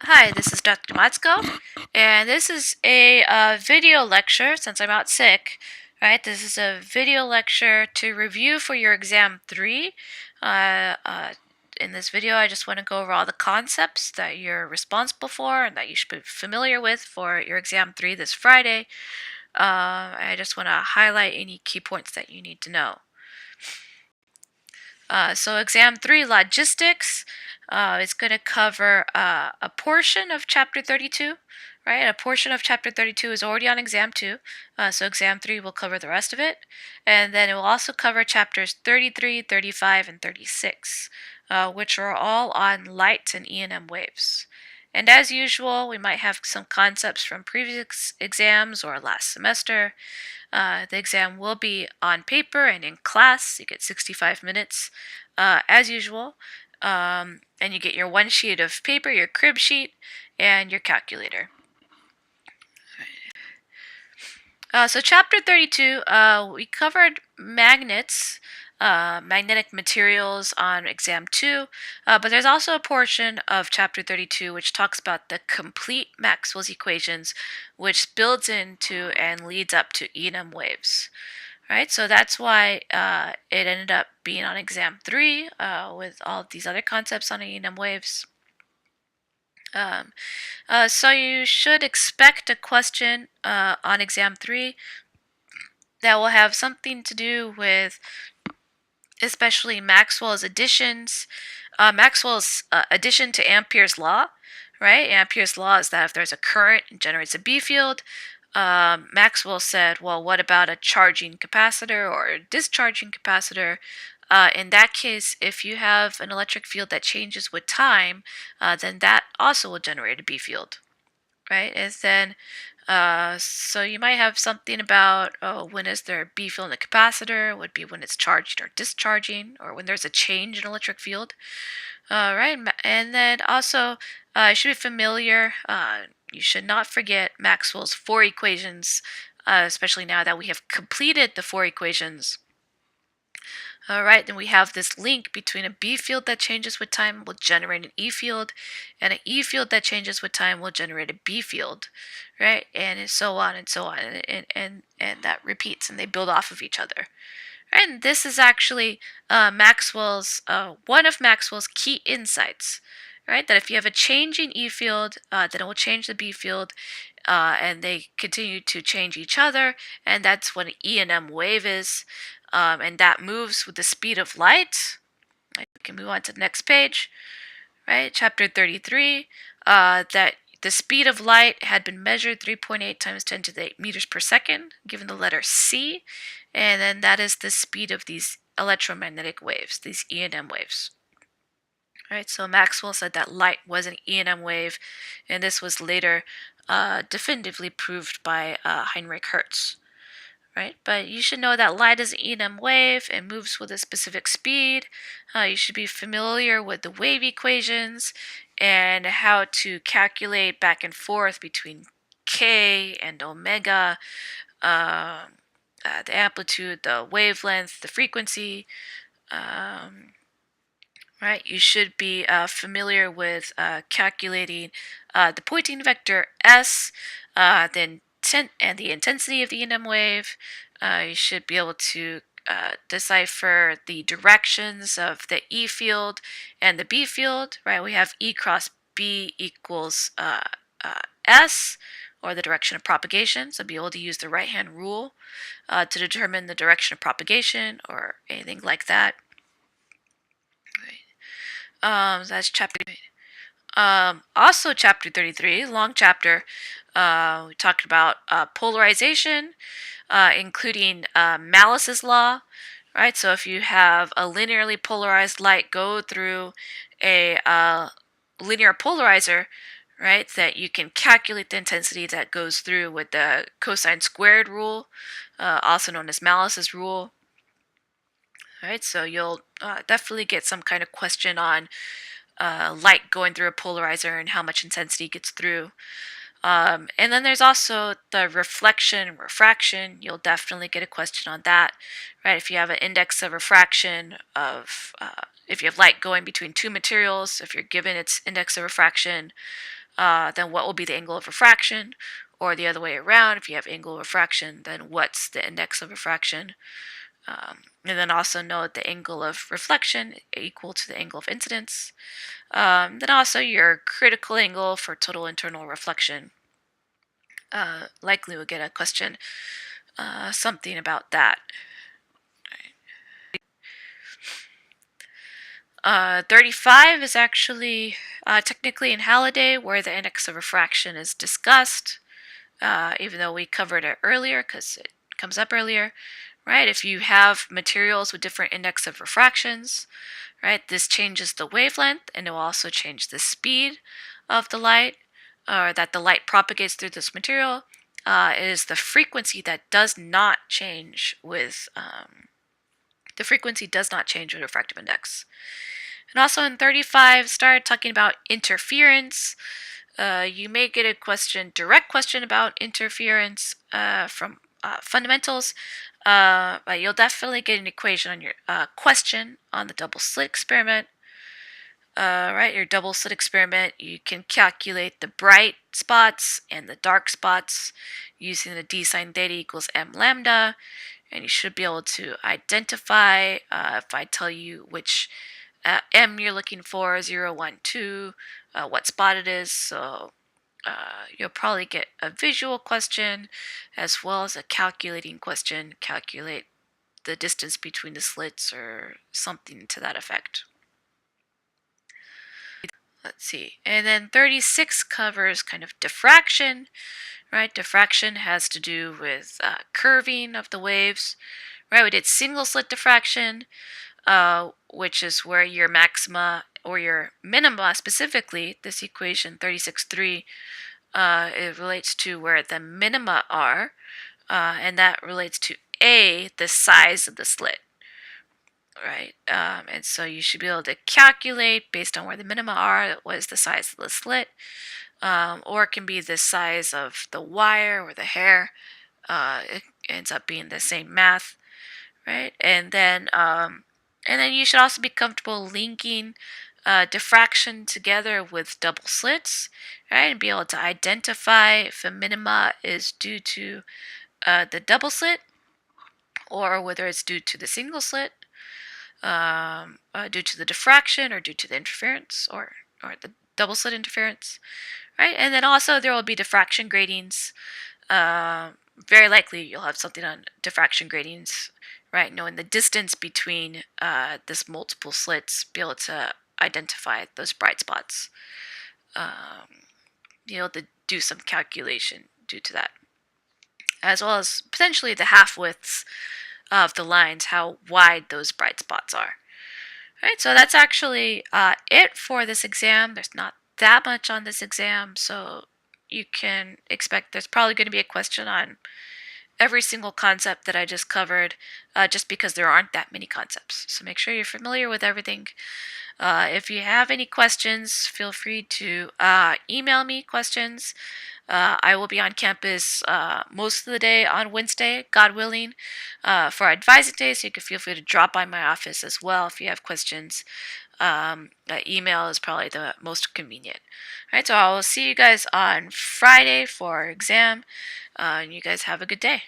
Hi, this is Dr. Matsko, and this is a video lecture since I'm out sick. Right, this is a video lecture to review for your exam 3. Uh, uh, in this video, I just want to go over all the concepts that you're responsible for and that you should be familiar with for your exam 3 this Friday. I just want to highlight any key points that you need to know. So exam 3, logistics, is going to cover a portion of chapter 32, right? A portion of chapter 32 is already on exam 2, so exam 3 will cover the rest of it. And then it will also cover chapters 33, 35, and 36, which are all on light and E&M waves. And as usual, we might have some concepts from previous exams or last semester. The exam will be on paper and in class. You get 65 minutes as usual. And you get your one sheet of paper, your crib sheet, and your calculator. So chapter 32, we covered magnets, magnetic materials on exam 2, but there's also a portion of chapter 32 which talks about the complete Maxwell's equations, which builds into and leads up to E&M waves. Right, so that's why it ended up being on exam 3 with all of these other concepts on E&M waves. So you should expect a question on exam 3 that will have something to do with especially Maxwell's additions, Maxwell's addition to Ampere's law, right? Ampere's law is that if there's a current, it generates a B field. Maxwell said, well, what about a charging capacitor or a discharging capacitor? In that case, if you have an electric field that changes with time, then that also will generate a B field, right? And then, so you might have something about, oh, when is there a B field in the capacitor? Would be when it's charged or discharging, or when there's a change in electric field. Right, and then also, you should be familiar. You should not forget Maxwell's 4 equations, especially now that we have completed the 4 equations. All right, then we have this link between a B field that changes with time will generate an E field, and an E field that changes with time will generate a B field, right? And so on and so on, and that repeats, and they build off of each other. And this is actually Maxwell's one of Maxwell's key insights, right? That if you have a change in E field, then it will change the B field, and they continue to change each other, and that's what an E&M wave is, and that moves with the speed of light. Right? We can move on to the next page, right? Chapter 33, that the speed of light had been measured 3.8 times 10 to the 8 meters per second, given the letter C, and then that is the speed of these electromagnetic waves, these E&M waves. Right, so Maxwell said that light was an E&M wave, and this was later definitively proved by Heinrich Hertz. Right, but you should know that light is an E&M wave and moves with a specific speed. You should be familiar with the wave equations and how to calculate back and forth between k and omega, the amplitude, the wavelength, the frequency. Right, you should be familiar with calculating the Poynting vector S, and the intensity of the E&M wave. You should be able to decipher the directions of the E field and the B field. Right, we have E cross B equals S, or the direction of propagation. So be able to use the right-hand rule to determine the direction of propagation or anything like that. That's chapter. Also, chapter 33, long chapter. We talked about polarization, including Malice's law, right? So if you have a linearly polarized light go through a linear polarizer, right, that you can calculate the intensity that goes through with the cosine squared rule, also known as Malice's rule. All right, so you'll definitely get some kind of question on light going through a polarizer and how much intensity gets through. And then there's also the reflection and refraction. You'll definitely get a question on that, right? If you have an index of refraction of, if you have light going between two materials, if you're given its index of refraction, then what will be the angle of refraction? Or the other way around, if you have angle of refraction, then what's the index of refraction? And then also note the angle of reflection equal to the angle of incidence. Then also your critical angle for total internal reflection. Likely we'll get a question, something about that. 35 is actually technically in Halliday, where the index of refraction is discussed, even though we covered it earlier because it comes up earlier, right? If you have materials with different index of refractions, right, this changes the wavelength, and it will also change the speed of the light, or that the light propagates through this material. It is the frequency that does not change with refractive index. And also in 35, started talking about interference. You may get a direct question about interference from fundamentals, but you'll definitely get an equation on your question on the double slit experiment. Right, your double slit experiment, you can calculate the bright spots and the dark spots using the d sine theta equals m lambda, and you should be able to identify, if I tell you which m you're looking for, 0, 1, 2, what spot it is. So you'll probably get a visual question as well as a calculating question, calculate the distance between the slits or something to that effect. Let's see. And then 36 covers kind of diffraction, right? Diffraction has to do with curving of the waves, right? We did single slit diffraction, which is where your maxima or your minima, specifically this equation 36.3, it relates to where the minima are, and that relates to A, the size of the slit. Right, and so you should be able to calculate based on where the minima are, what is the size of the slit, or it can be the size of the wire or the hair. It ends up being the same math, right? And then you should also be comfortable linking diffraction together with double slits, right? And be able to identify if a minima is due to the double slit or whether it's due to the single slit. Due to the diffraction or due to the interference or the double slit interference, right? And then also there will be diffraction gratings. Very likely you'll have something on diffraction gratings, right? Knowing the distance between this multiple slits, be able to identify those bright spots. Be able to do some calculation due to that, as well as potentially the half widths of the lines, how wide those bright spots are. All right, so that's actually it for this exam. There's not that much on this exam, so you can expect there's probably going to be a question on every single concept that I just covered, just because there aren't that many concepts. So make sure you're familiar with everything. If you have any questions, feel free to email me questions. I will be on campus most of the day on Wednesday, God willing, for advising day, so you can feel free to drop by my office as well if you have questions. Email is probably the most convenient. All right, so I will see you guys on Friday for our exam, and you guys have a good day.